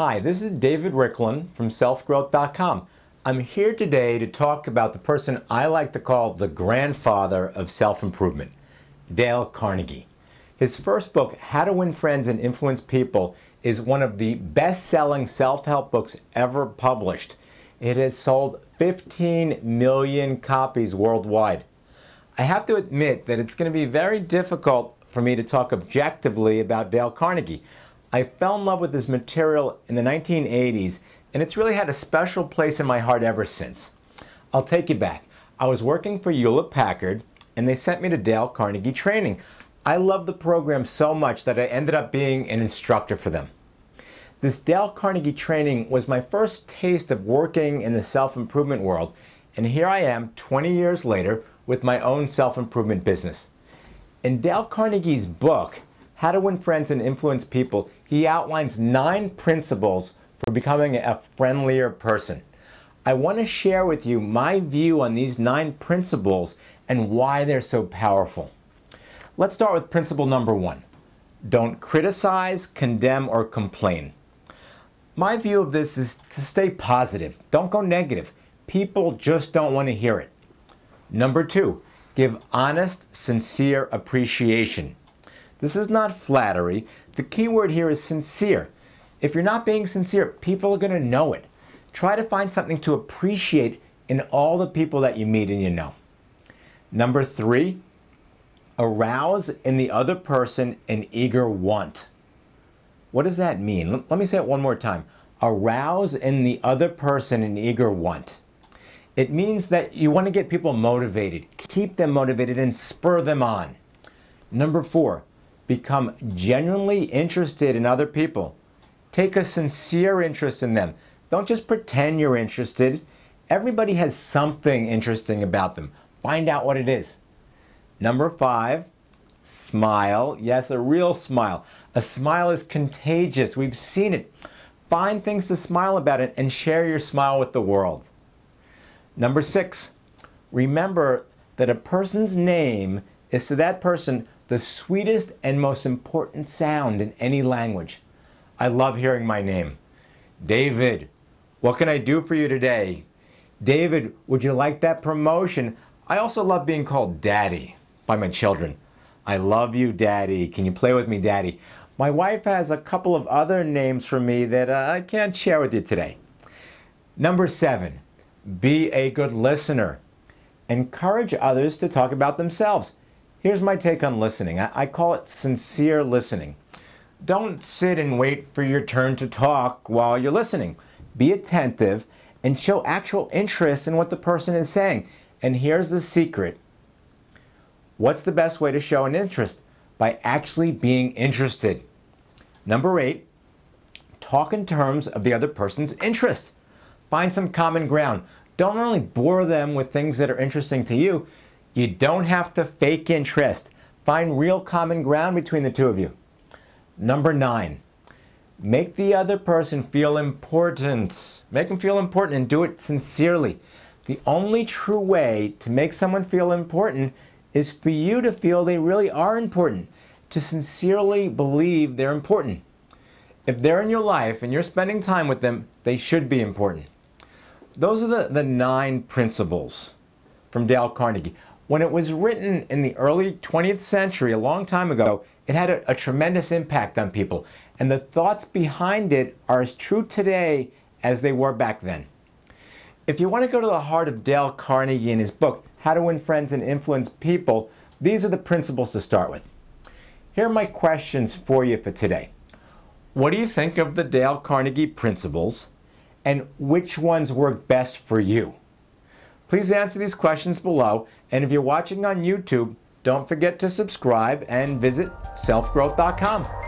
Hi, this is David Ricklin from selfgrowth.com. I'm here today to talk about the person I like to call the grandfather of self-improvement, Dale Carnegie. His first book, How to Win Friends and Influence People, is one of the best-selling self-help books ever published. It has sold 15 million copies worldwide. I have to admit that it's going to be very difficult for me to talk objectively about Dale Carnegie. I fell in love with his material in the 1980s, and it's really had a special place in my heart ever since. I'll take you back. I was working for Hewlett-Packard, and they sent me to Dale Carnegie training. I loved the program so much that I ended up being an instructor for them. This Dale Carnegie training was my first taste of working in the self-improvement world, and here I am 20 years later with my own self-improvement business. In Dale Carnegie's book, How to Win Friends and Influence People, he outlines 9 principles for becoming a friendlier person. I want to share with you my view on these 9 principles and why they're so powerful. Let's start with principle number 1. Don't criticize, condemn, or complain. My view of this is to stay positive. Don't go negative. People just don't want to hear it. Number 2, give honest, sincere appreciation. This is not flattery. The key word here is sincere. If you're not being sincere, people are going to know it. Try to find something to appreciate in all the people that you meet and you know. Number 3, arouse in the other person an eager want. What does that mean? Let me say it one more time. Arouse in the other person an eager want. It means that you want to get people motivated, keep them motivated, and spur them on. Number 4, become genuinely interested in other people. Take a sincere interest in them. Don't just pretend you're interested. Everybody has something interesting about them. Find out what it is. Number 5, smile. Yes, a real smile. A smile is contagious. We've seen it. Find things to smile about it and share your smile with the world. Number 6, remember that a person's name is to that person the sweetest and most important sound in any language. I love hearing my name. David, what can I do for you today? David, would you like that promotion? I also love being called Daddy by my children. I love you, Daddy. Can you play with me, Daddy? My wife has a couple of other names for me that I can't share with you today. Number 7, be a good listener. Encourage others to talk about themselves. Here's my take on listening. I call it sincere listening. Don't sit and wait for your turn to talk while you're listening. Be attentive and show actual interest in what the person is saying. And here's the secret. What's the best way to show an interest? By actually being interested. Number 8, talk in terms of the other person's interests. Find some common ground. Don't only bore them with things that are interesting to you. You don't have to fake interest. Find real common ground between the two of you. Number 9, make the other person feel important. Make them feel important and do it sincerely. The only true way to make someone feel important is for you to feel they really are important, to sincerely believe they're important. If they're in your life and you're spending time with them, they should be important. Those are the 9 principles from Dale Carnegie. When it was written in the early 20th century, a long time ago, it had a tremendous impact on people. And the thoughts behind it are as true today as they were back then. If you want to go to the heart of Dale Carnegie in his book, How to Win Friends and Influence People, these are the principles to start with. Here are my questions for you for today. What do you think of the Dale Carnegie principles, and which ones work best for you? Please answer these questions below, and if you're watching on YouTube, don't forget to subscribe and visit selfgrowth.com.